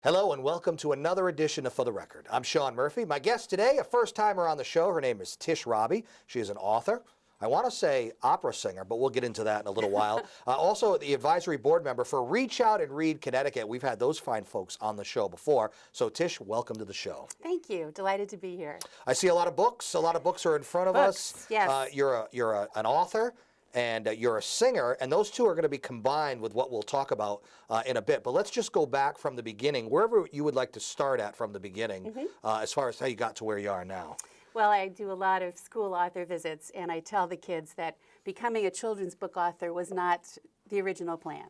Hello and welcome to another edition of For the Record. I'm Sean Murphy. My guest today, a first-timer on the show. Her name is Tish Rabe. She is an author. I want to say opera singer, but we'll get into that in a little while. Also, the advisory board member for Reach Out and Read Connecticut. We've had those fine folks on the show before. So, Tish, welcome to the show. Thank you. Delighted to be here. I see a lot of books. A lot of books are in front of us. Yes. You're an author. And you're a singer, and those two are going to be combined with what we'll talk about in a bit. But let's just go back from the beginning, wherever you would like to start at from the beginning, as far as how you got to where you are now. Well, I do a lot of school author visits, and I tell the kids that becoming a children's book author was not the original plan.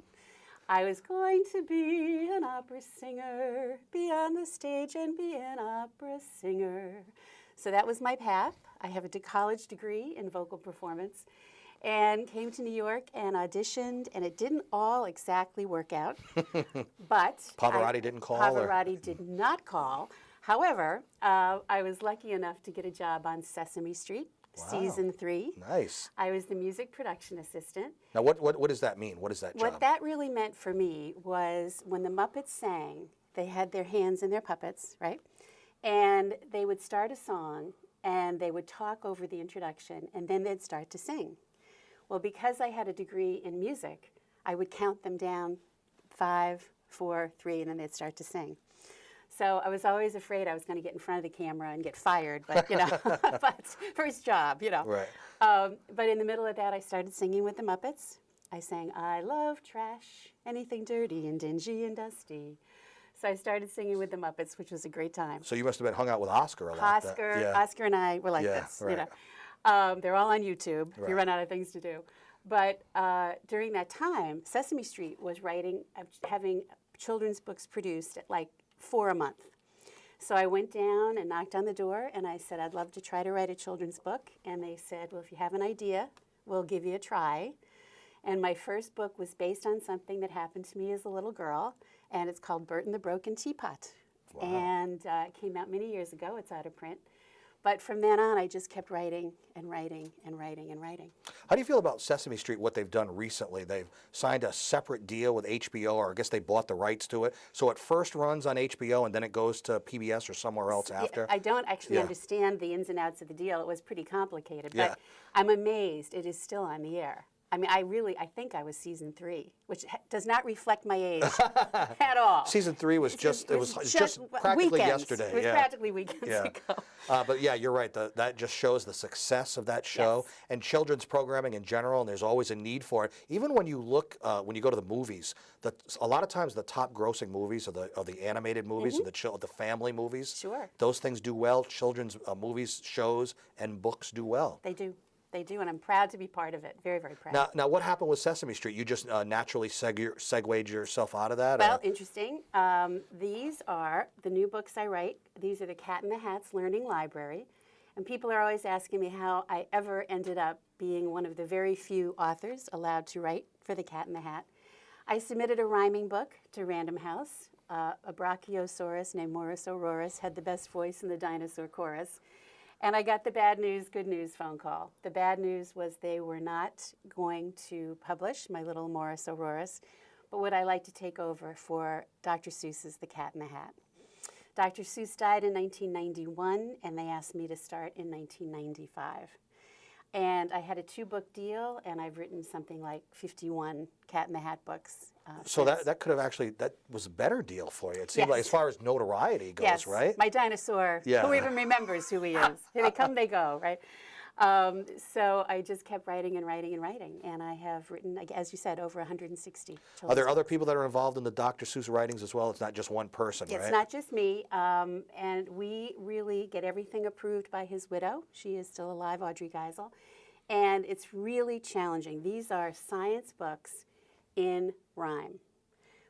I was going to be an opera singer, be on the stage and be an opera singer. So that was my path. I have a college degree in vocal performance. And came to New York and auditioned, and it didn't all exactly work out. But Pavarotti didn't call? Pavarotti did not call. However, I was lucky enough to get a job on Sesame Street, season 3. Nice. I was the music production assistant. Now, what does that mean? What is that job? What that really meant for me was when the Muppets sang, they had their hands in their puppets, right? And they would start a song, and they would talk over the introduction, and then they'd start to sing. Well, because I had a degree in music, I would count them down 5, 4, 3, and then they'd start to sing. So I was always afraid I was going to get in front of the camera and get fired, but but first job, Right. But in the middle of that, I started singing with the Muppets. I sang, "I love trash, anything dirty and dingy and dusty." So I started singing with the Muppets, which was a great time. So you must have been hung out with Oscar a lot. Oscar and I were like this, right. They're all on YouTube if you run out of things to do. But during that time, Sesame Street was having children's books produced at like 4 a month. So I went down and knocked on the door, and I said, I'd love to try to write a children's book. And they said, well, if you have an idea, we'll give you a try. And my first book was based on something that happened to me as a little girl, and it's called Bert and the Broken Teapot. Wow. And it came out many years ago. It's out of print. But from then on, I just kept writing and writing and writing and writing. How do you feel about Sesame Street, what they've done recently? They've signed a separate deal with HBO, or I guess they bought the rights to it. So it first runs on HBO, and then it goes to PBS or somewhere else after? I don't actually understand the ins and outs of the deal. It was pretty complicated. But I'm amazed it is still on the air. I mean, I think I was season 3, which does not reflect my age at all. Season 3 was just practically weekends. yesterday. It was practically weekends ago. But yeah, you're right. That just shows the success of that show and children's programming in general. And there's always a need for it. Even when you look, when you go to the movies, a lot of times the top grossing movies are the animated movies, or the family movies. Sure. Those things do well. Children's movies, shows, and books do well. They do. They do, and I'm proud to be part of it. Very, very proud. Now what happened with Sesame Street? You just naturally segued yourself out of that? Well, interesting. These are the new books I write. These are the Cat in the Hat's Learning Library. And people are always asking me how I ever ended up being one of the very few authors allowed to write for the Cat in the Hat. I submitted a rhyming book to Random House. A brachiosaurus named Morris Aurorus had the best voice in the dinosaur chorus. And I got the bad news, good news phone call. The bad news was they were not going to publish my little Morris Aurorus, but would I like to take over for Dr. Seuss's The Cat in the Hat. Dr. Seuss died in 1991, and they asked me to start in 1995. And I had a 2-book deal, and I've written something like 51 Cat in the Hat books. So that could have that was a better deal for you. It seemed like, as far as notoriety goes, right? My dinosaur, who even remembers who he is? They come, they go, right? So I just kept writing and writing and writing, and I have written, as you said, over 160. Are there other people that are involved in the Dr. Seuss writings as well? It's not just one person, right? It's not just me, and we really get everything approved by his widow. She is still alive, Audrey Geisel, and it's really challenging. These are science books in rhyme.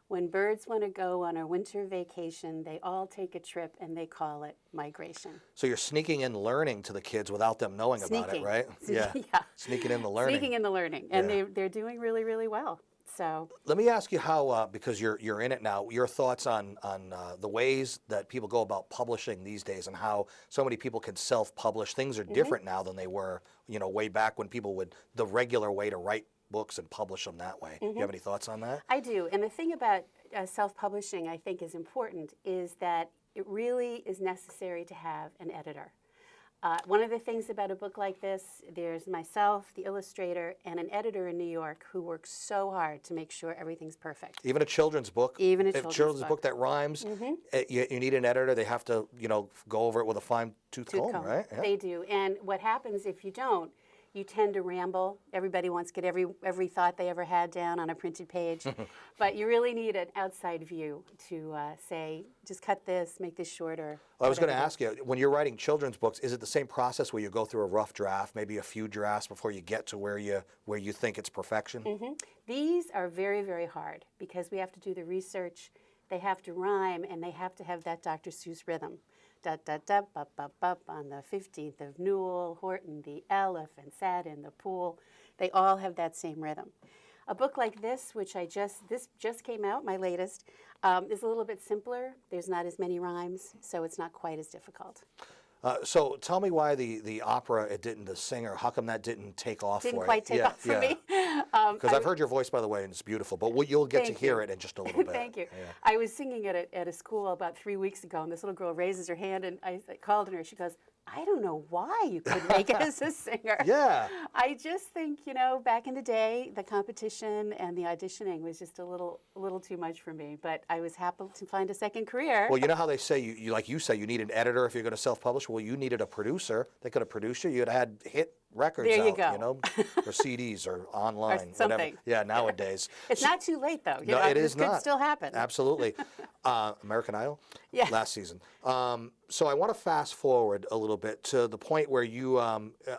When birds want to go on a winter vacation, they all take a trip and they call it migration. So you're sneaking in learning to the kids without them knowing about it, right? Yeah. Sneaking in the learning. Sneaking in the learning. And they're doing really, really well. So let me ask you how, because you're in it now, your thoughts on the ways that people go about publishing these days and how so many people can self-publish. Things are different now than they were, way back when people would, the regular way to write books and publish them that way. Do you have any thoughts on that? I do. And the thing about self-publishing I think is important is that it really is necessary to have an editor. One of the things about a book like this, there's myself, the illustrator, and an editor in New York who works so hard to make sure everything's perfect. Even a children's book. Even a if children's book that rhymes, you need an editor. They have to, go over it with a fine-tooth comb, right? Yeah. They do. And what happens if you don't, you tend to ramble. Everybody wants to get every thought they ever had down on a printed page. But you really need an outside view to say, just cut this, make this shorter. Well, I was going to ask you, when you're writing children's books, is it the same process where you go through a rough draft, maybe a few drafts before you get to where you think it's perfection? These are very, very hard because we have to do the research. They have to rhyme, and they have to have that Dr. Seuss rhythm. Da da da ba ba ba on the 15th of Newell, Horton the elephant sat in the pool. They all have that same rhythm. A book like this, which this just came out, my latest, is a little bit simpler. There's not as many rhymes, so it's not quite as difficult. So tell me why the opera, the singer, how come that didn't take off for you? Didn't quite take off for me. Because I've heard your voice, by the way, and it's beautiful, but you'll get to hear it in just a little bit. Thank you. Yeah. I was singing at a school about 3 weeks ago, and this little girl raises her hand, and I called on her. She goes, I don't know why you couldn't make it as a singer. Yeah. I just think, back in the day, the competition and the auditioning was just a little too much for me. But I was happy to find a second career. Well, you know how they say, you say, you need an editor if you're going to self-publish? Well, you needed a producer. They could have produced you. You'd have had hit records there you out, go. Or CDs or online, or something. whatever. Yeah, nowadays. It's not too late, though. No, it is this not. could still happen. Absolutely. American Idol? Yeah. Last season. So I want to fast forward a little bit to the point where you,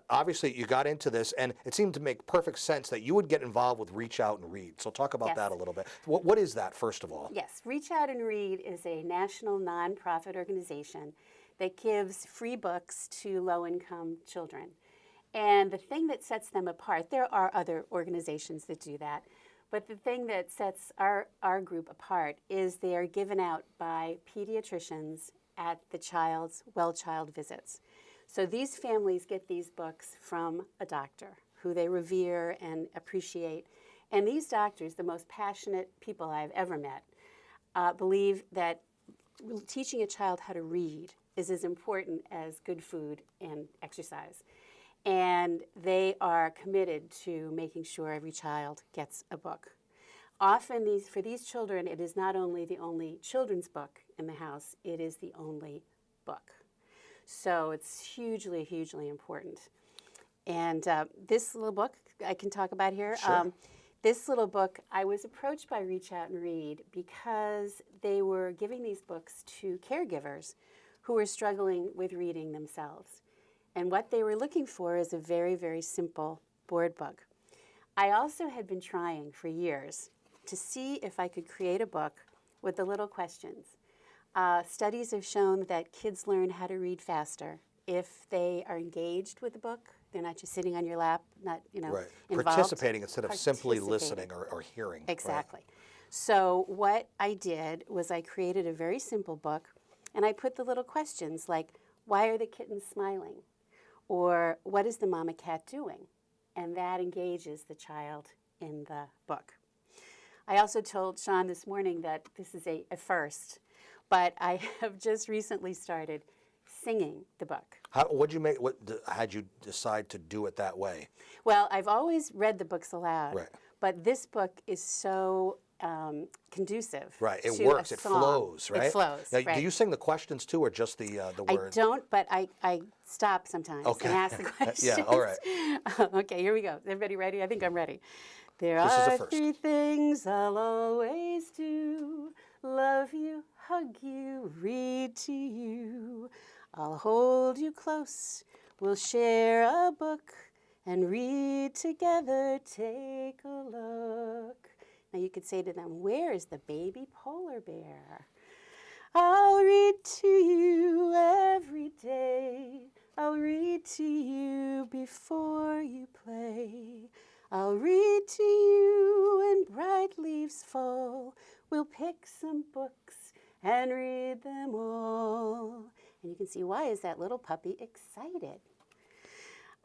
obviously you got into this, and it seemed to make perfect sense that you would get involved with Reach Out and Read. So talk about that a little bit. What is that, first of all? Yes. Reach Out and Read is a national nonprofit organization that gives free books to low-income children. And the thing that sets them apart, there are other organizations that do that, but the thing that sets our group apart is they are given out by pediatricians at the well child visits. So these families get these books from a doctor who they revere and appreciate. And these doctors, the most passionate people I've ever met, believe that teaching a child how to read is as important as good food and exercise. And they are committed to making sure every child gets a book. Often for these children, it is not only the only children's book in the house, it is the only book. So it's hugely, hugely important. And this little book I can talk about here. Sure. This little book, I was approached by Reach Out and Read because they were giving these books to caregivers who were struggling with reading themselves. And what they were looking for is a very, very simple board book. I also had been trying for years to see if I could create a book with the little questions. Studies have shown that kids learn how to read faster if they are engaged with the book. They're not just sitting on your lap, not, right. Involved. Participating instead of simply listening or hearing. Exactly. Right. So what I did was I created a very simple book, and I put the little questions like, why are the kittens smiling? Or what is the mama cat doing? And that engages the child in the book. I also told Sean this morning that this is a first, but I have just recently started singing the book. What had you decide to do it that way? Well, I've always read the books aloud, right. But this book is so conducive. Right, it to works. a It song. flows, right? It flows. Now, right. do you sing the questions too, or just the words? I don't, but I stop sometimes and ask the questions. Yeah, all right. Okay, here we go. Everybody ready? I think I'm ready. There This is are the first. 3 things I'll always do: love you, hug you, read to you. I'll hold you close. We'll share a book and read together. Take a look. Now you could say to them, where is the baby polar bear? I'll read to you every day. I'll read to you before you play. I'll read to you when bright leaves fall. We'll pick some books and read them all. And you can see, why is that little puppy excited?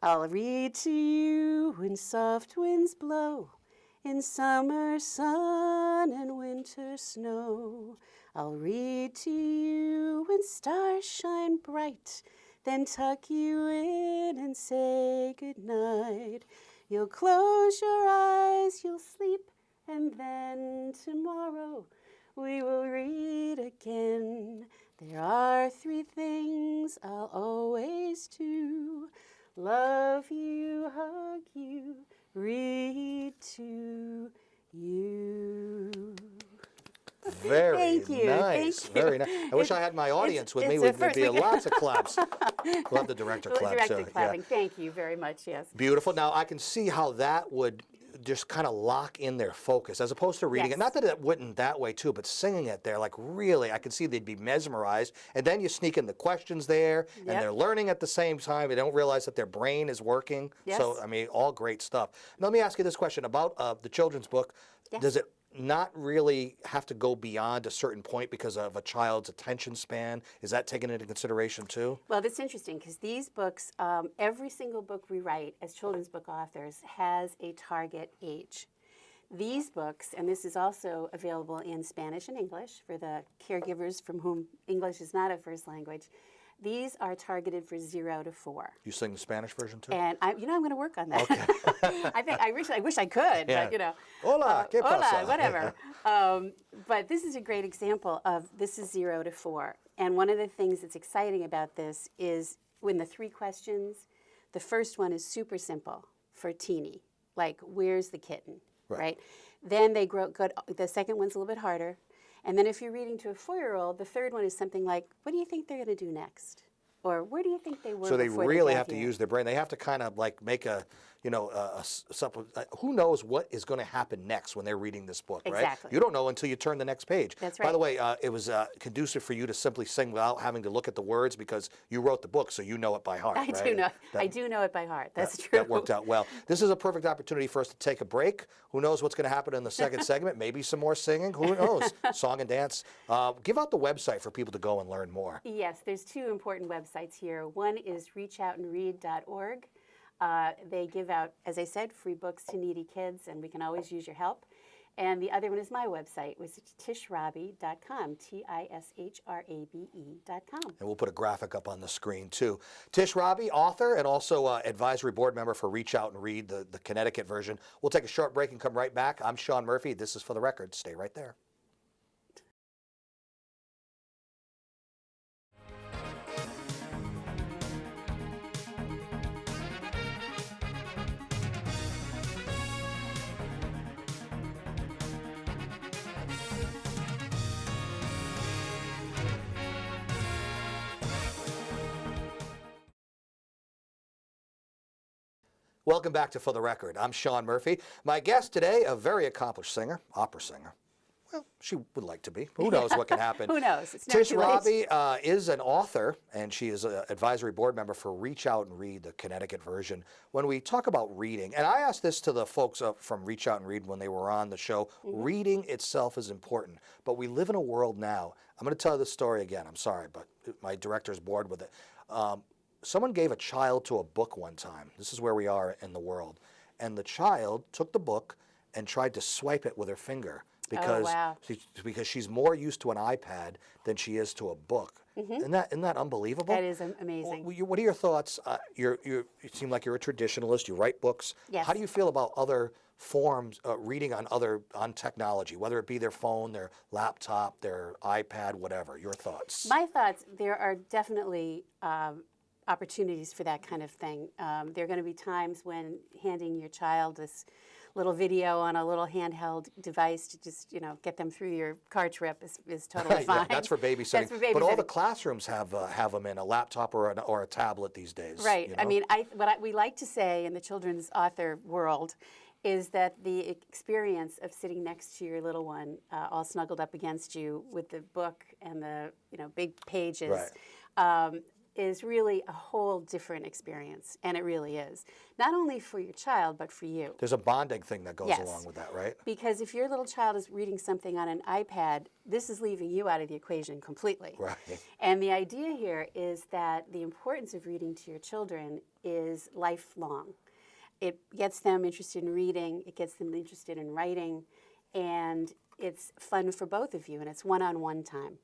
I'll read to you when soft winds blow In summer sun and winter snow, I'll read to you when stars shine bright, then tuck you in and say goodnight. You'll close your eyes, you'll sleep, and then tomorrow we will read again. There are 3 things I'll always do: love you, hug you, read to you. Very Thank you, nice. thank you. Very nice. I wish I had my audience with me. it's a There'd first be we- lots of claps. Love the director clap. Directed so, clapping. yeah. Thank you very much, yes. Beautiful. Now I can see how that would just kind of lock in their focus as opposed to reading it. Yes. Not that it wouldn't that way too, but singing it there, like really, I can see they'd be mesmerized. And then you sneak in the questions there, and Yep. they're learning at the same time. They don't realize that their brain is working. Yes. So I mean, all great stuff. Now, let me ask you this question about the children's book. Yes. Does it not really have to go beyond a certain point because of a child's attention span? Is that taken into consideration too? Well, that's interesting because these books, every single book we write as children's book authors has a target age. These books, and this is also available in Spanish and English for the caregivers from whom English is not a first language, these are targeted for 0 to 4. You sing the Spanish version too? And I'm going to work on that. I wish I could, Yeah. but you know. Hola, ¿qué pasa? Hola, whatever. But this is a great example of this is 0 to 4. And one of the things that's exciting about this is when the 3 questions, the first one is super simple for teeny, like where's the kitten, right? Then they grow good. The second one's a little bit harder. And then if you're reading to a 4-year-old, the third one is something like, what do you think they're going to do next? Or where do you think they were So they before really got have to here? use their brain. They have to kind of like make who knows what is going to happen next when they're reading this book, right? Exactly. You don't know until you turn the next page. That's By right. the way, it was conducive for you to simply sing without having to look at the words because you wrote the book, so you know it by heart, I right? do know. That- I do know it by heart. That's that- true. That worked out well. This is a perfect opportunity for us to take a break. Who knows what's going to happen in the second segment? Maybe some more singing. Who knows? Song and dance. Give out the website for people to go and learn more. Yes, there's 2 important websites here. One is reachoutandread.org. They give out, as I said, free books to needy kids, and we can always use your help. And the other one is my website, which is tishrabe.com, TISHRABE.com. And we'll put a graphic up on the screen too. Tish Rabe, author and also advisory board member for Reach Out and Read, the Connecticut version. We'll take a short break and come right back. I'm Sean Murphy. This is For the Record. Stay right there. Welcome back to For the Record. I'm Sean Murphy. My guest today, a very accomplished singer, opera singer. Well, she would like to be. Who knows what can happen? Who knows? It's never Tish too late. Rabe is an author, and she is an advisory board member for Reach Out and Read, the Connecticut version. When we talk about reading, and I asked this to the folks from Reach Out and Read when they were on the show, reading itself is important. But we live in a world now. I'm going to tell this story again. I'm sorry, but my director's bored with it. Someone gave a child to a book one time. This is where we are in the world. And the child took the book and tried to swipe it with her finger because, wow. because she's more used to an iPad than she is to a book. Isn't that unbelievable? That is amazing. What are your thoughts? You seem like you're a traditionalist. You write books. Yes. How do you feel about other forms, reading on technology, whether it be their phone, their laptop, their iPad, whatever? Your thoughts? My thoughts, there are definitely opportunities for that kind of thing. There are going to be times when handing your child this little video on a little handheld device to just, get them through your car trip is totally fine. Yeah, that's for babysitting. That's for babysitting. But all the classrooms have them in a laptop or a tablet these days. Right. you I know? mean, we like to say in the children's author world is that the experience of sitting next to your little one, all snuggled up against you with the book and the big pages, is really a whole different experience, and it really is. Not only for your child, but for you. There's a bonding thing that goes Yes. along with that, right? Because if your little child is reading something on an iPad, this is leaving you out of the equation completely. Right. And the idea here is that the importance of reading to your children is lifelong. it gets them interested in reading, it gets them interested in writing, and it's fun for both of you, and it's one-on-one time.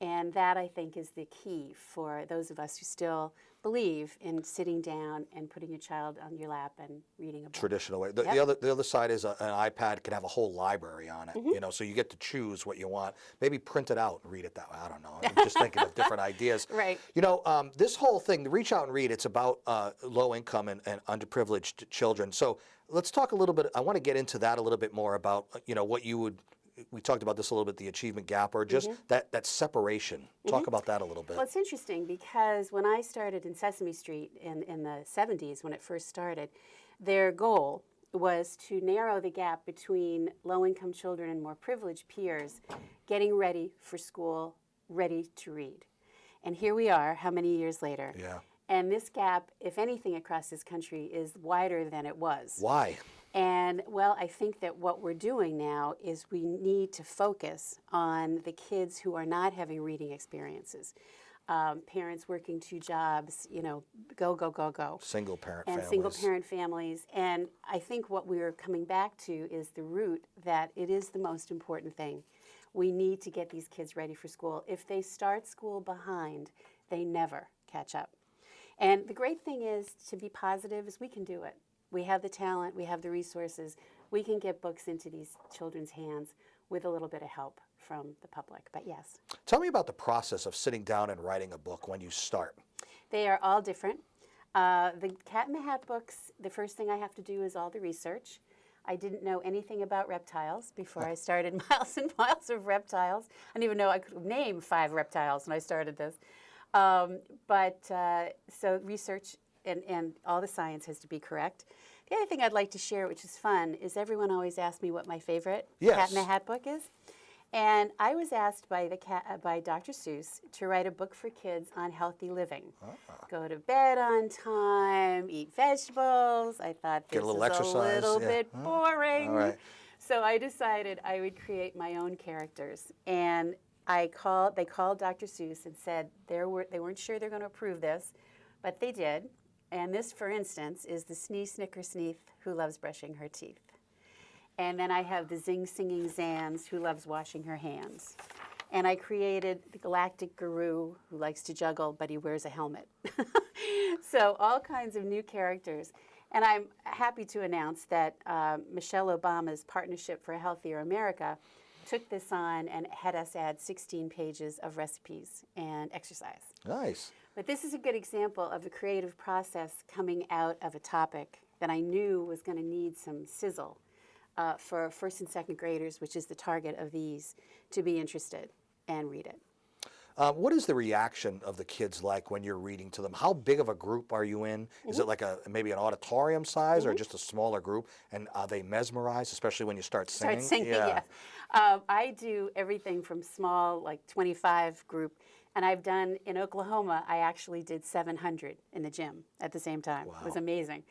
And that, I think, is the key for those of us who still believe in sitting down and putting your child on your lap and reading a book. Traditional way. Yep. The other side is an iPad can have a whole library on it, you know, so you get to choose what you want. Maybe print it out and read it that way. I don't know. I'm just thinking of different ideas. Right. You know, this whole thing, the Reach Out and Read, it's about low income and underprivileged children. So let's talk a little bit. I want to get into that a little bit more about, you know, what you would. We talked about this a little bit, the achievement gap, or just that separation. Talk about that a little bit. Well, it's interesting because when I started in Sesame Street in the 70s, when it first started, their goal was to narrow the gap between low-income children and more privileged peers getting ready for school, ready to read. And here we are, how many years later? Yeah. And this gap, if anything, across this country is wider than it was. Why? And, well, I think that what we're doing now is we need to focus on the kids who are not having reading experiences. Parents working 2 jobs, you know, go. Single parent and families. single parent families. And I think what we're coming back to is the root that it is the most important thing. We need to get these kids ready for school. If they start school behind, they never catch up. And the great thing is to be positive is we can do it. We have the talent, we have the resources. We can get books into these children's hands with a little bit of help from the public, but yes. Tell me about the process of sitting down and writing a book when you start. They are all different. The Cat in the Hat books, the first thing I have to do is all the research. I didn't know anything about reptiles before I started miles and miles of reptiles. I didn't even know I could name 5 reptiles when I started this. So research and all the science has to be correct. The other thing I'd like to share, which is fun, is everyone always asks me what my favorite Cat in the Hat book is. And I was asked by Dr. Seuss to write a book for kids on healthy living. Go to bed on time, eat vegetables. I thought this Get a little is exercise. a little bit boring. All right. So I decided I would create my own characters. And they called Dr. Seuss and said they weren't sure they're going to approve this, but they did. And this, for instance, is the Sneeze Snicker Sneath who loves brushing her teeth. And then I have the Zing Singing Zans who loves washing her hands. And I created the Galactic Guru who likes to juggle, but he wears a helmet. So all kinds of new characters. And I'm happy to announce that Michelle Obama's Partnership for a Healthier America took this on and had us add 16 pages of recipes and exercise. Nice. But this is a good example of a creative process coming out of a topic that I knew was going to need some sizzle for first and second graders, which is the target of these, to be interested and read it. What is the reaction of the kids like when you're reading to them? How big of a group are you in? Is it like maybe an auditorium size or just a smaller group? And are they mesmerized, especially when you start singing? Yes. I do everything from small, like 25 group, and I've done, in Oklahoma, I actually did 700 in the gym at the same time. Wow. It was amazing.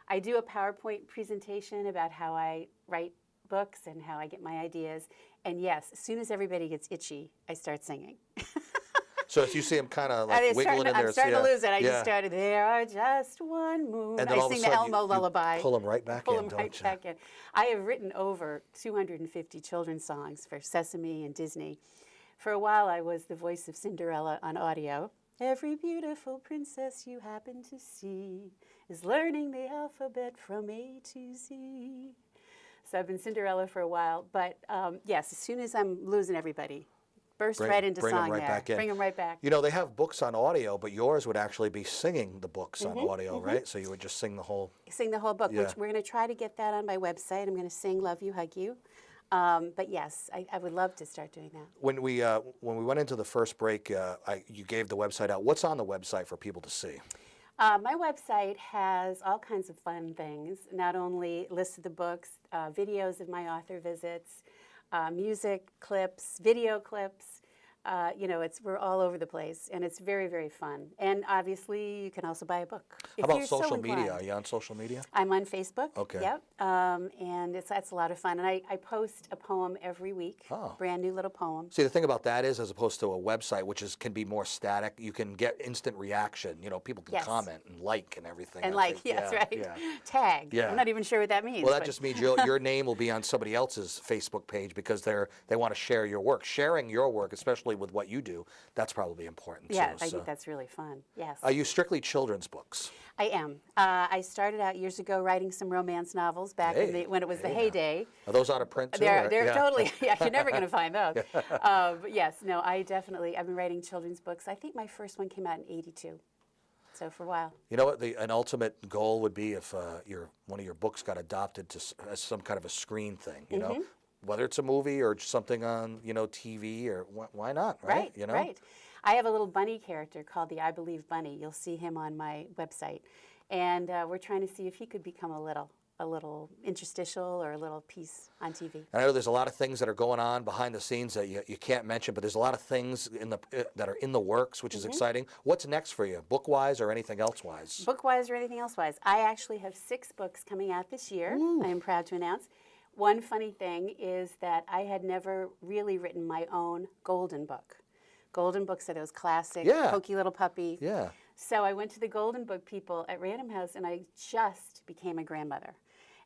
I do a PowerPoint presentation about how I write books and how I get my ideas. And yes, as soon as everybody gets itchy, I start singing. So if you see them kind of like wiggling in there. I'm starting to lose it. I just started, there are just one moon. And then I sing the Elmo lullaby. Pull them right back in, don't you? Back in. I have written over 250 children's songs for Sesame and Disney. For a while, I was the voice of Cinderella on audio. Every beautiful princess you happen to see is learning the alphabet from A to Z. So I've been Cinderella for a while. But yes, as soon as I'm losing everybody, burst right into song there. Back in. Bring them right back. You know, they have books on audio, but yours would actually be singing the books on audio, right? So you would just sing the whole... Sing the whole book, which we're going to try to get that on my website. I'm going to sing Love You, Hug You. But yes, I would love to start doing that. When we went into the first break, you gave the website out. What's on the website for people to see? My website has all kinds of fun things, not only lists of the books, videos of my author visits, music clips, video clips. You know, we're all over the place, and it's very, very fun. And obviously, you can also buy a book. if How about you're so social media? inclined. Are you on social media? I'm on Facebook. Okay. Yep. And that's a lot of fun. And I post a poem every week, Oh. brand new little poem. See, the thing about that is, as opposed to a website, which can be more static, you can get instant reaction. You know, people can Yes. comment and like and everything. And I like, think. yes, Yeah, right. Yeah. Tag. Yeah. I'm not even sure what that means. Well, that but- just means your name will be on somebody else's Facebook page because they want to share your work. Sharing your work, especially with what you do, that's probably important Yeah, too. I think that's really fun. Yes. Are you strictly children's books? I am. I started out years ago writing some romance novels back when it was the heyday. Are those out of print too? They're Yeah. totally, yeah, you're never going to find those. But yes, no, I've been writing children's books. I think my first one came out in '82. So for a while. You know what? An ultimate goal would be if one of your books got adopted as some kind of a screen thing. You know, whether it's a movie or something on TV or why not? Right. Right. You know. Right. I have a little bunny character called the I Believe Bunny. You'll see him on my website, and we're trying to see if he could become a little interstitial or a little piece on TV. And I know there's a lot of things that are going on behind the scenes that you can't mention, but there's a lot of things that are in the works, which is exciting. What's next for you, book-wise or anything else-wise? Book-wise or anything else-wise. I actually have 6 books coming out this year, I am proud to announce. One funny thing is that I had never really written my own golden book. Golden books are those classic, pokey little puppy. Yeah. So I went to the Golden Book people at Random House, and I just became a grandmother.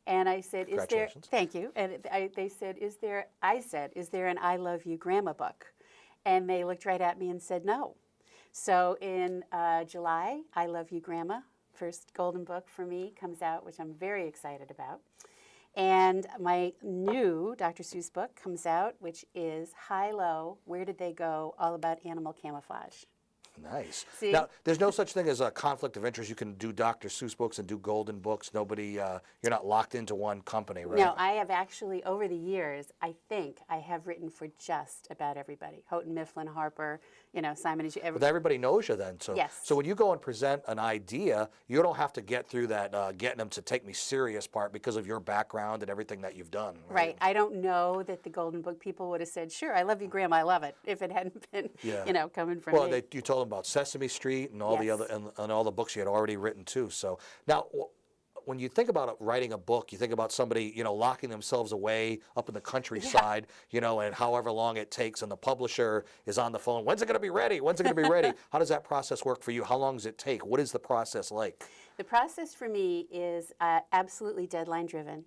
And I said, "Is there?" Congratulations. Thank you. And they said, "Is there?" I said, "Is there an I Love You Grandma book?" And they looked right at me and said, "No." So in July, I Love You Grandma, first Golden Book for me, comes out, which I'm very excited about. And my new Dr. Seuss book comes out, which is High Low, Where Did They Go? All about animal camouflage. Nice. See? Now, there's no such thing as a conflict of interest. You can do Dr. Seuss books and do Golden books. Nobody, you're not locked into one company, right? No, I have actually, over the years, I think I have written for just about everybody. Houghton Mifflin, Harper, Simon and But everybody knows you then. So, Yes. So when you go and present an idea, you don't have to get through that getting them to take me serious part because of your background and everything that you've done. Right. I don't know that the Golden Book people would have said, "Sure, I love you, Grandma, I love it," if it hadn't been, coming from Well, me. you told them about Sesame Street and all the Yes. other and all the books you had already written too. So now, when you think about writing a book, you think about somebody locking themselves away up in the countryside, and however long it takes, and the publisher is on the phone. When's it going to be ready? When's it going to be ready? How does that process work for you? How long does it take? What is the process like? The process for me is absolutely deadline driven.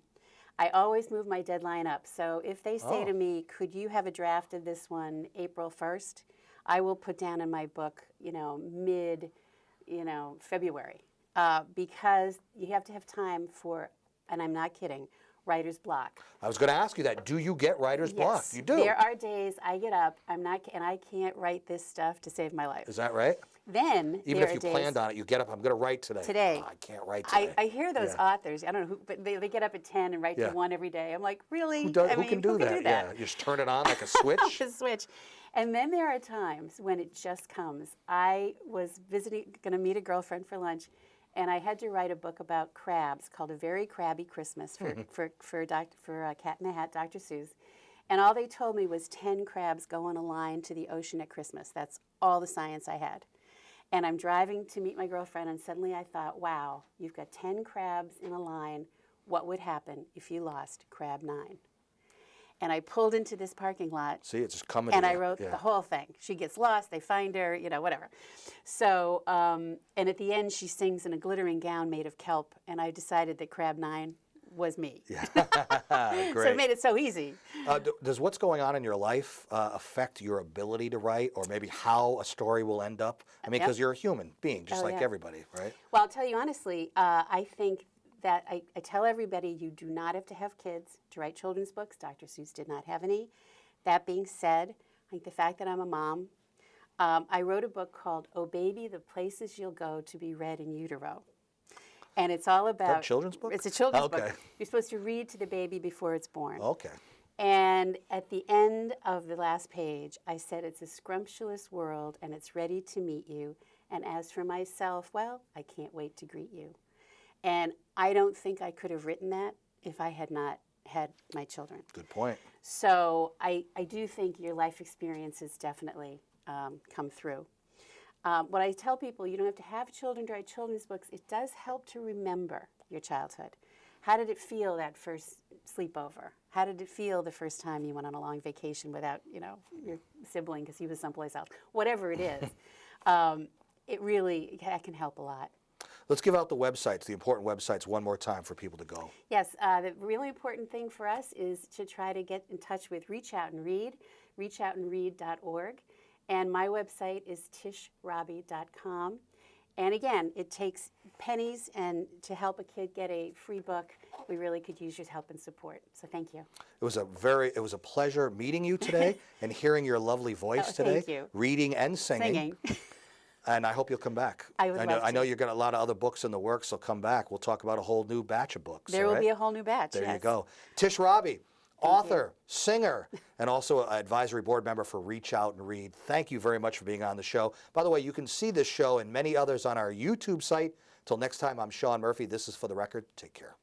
I always move my deadline up. So if they say to me, "Could you have a draft of this one April 1st?" I will put down in my book, mid, February, because you have to have time for, and I'm not kidding, writer's block. I was going to ask you that. Do you get writer's block? Yes. You do. There are days I get up, and I can't write this stuff to save my life. Is that right? Then Even there if you are days, planned on it, you get up. I'm going to write today. Today. Oh, I can't write today. I hear those authors. I don't know who, but they get up at 10 and write to 1 every day. I'm like, really? Who can do that? Yeah, you just turn it on like a switch. A switch. And then there are times when it just comes. I was going to meet a girlfriend for lunch, and I had to write a book about crabs called A Very Crabby Christmas for Cat in the Hat, Dr. Seuss. And all they told me was 10 crabs go on a line to the ocean at Christmas. That's all the science I had. And I'm driving to meet my girlfriend, and suddenly I thought, wow, you've got 10 crabs in a line. What would happen if you lost crab 9? And I pulled into this parking lot. See, it's just coming. And to I you. wrote the whole thing. She gets lost, they find her, whatever. So, and at the end, she sings in a glittering gown made of kelp, and I decided that crab 9 was me. Yeah. So Great. it made it so easy. Does what's going on in your life affect your ability to write, or maybe how a story will end up? I mean, because you're a human being, just like everybody, right? Well, I'll tell you honestly, I think that I tell everybody you do not have to have kids to write children's books. Dr. Seuss did not have any. That being said, I think the fact that I'm a mom, I wrote a book called Oh Baby, the Places You'll Go to Be Read in Utero. And it's all about... Is that a children's book? It's a children's Okay. book. You're supposed to read to the baby before it's born. Okay. And at the end of the last page, I said, it's a scrumptious world and it's ready to meet you. And as for myself, well, I can't wait to greet you. And I don't think I could have written that if I had not had my children. Good point. So I do think your life experiences definitely come through. What I tell people, you don't have to have children to write children's books. It does help to remember your childhood. How did it feel that first sleepover? How did it feel the first time you went on a long vacation without, your sibling because he was someplace else? Whatever it is, that can help a lot. Let's give out the websites, the important websites, one more time for people to go. Yes, the really important thing for us is to try to get in touch with Reach Out and Read, reachoutandread.org. And my website is tishrabe.com. And again, it takes pennies, and to help a kid get a free book, we really could use your help and support. So thank you. It was a pleasure meeting you today and hearing your lovely voice today. Thank you. Reading and singing. And I hope you'll come back. I would love to. I know you've got a lot of other books in the works, so come back. We'll talk about a whole new batch of books. There will be a whole new batch. There yes. you go. Tish Rabe, author, singer, and also an advisory board member for Reach Out and Read. Thank you very much for being on the show. By the way, you can see this show and many others on our YouTube site. Till next time, I'm Sean Murphy. This is For the Record. Take care.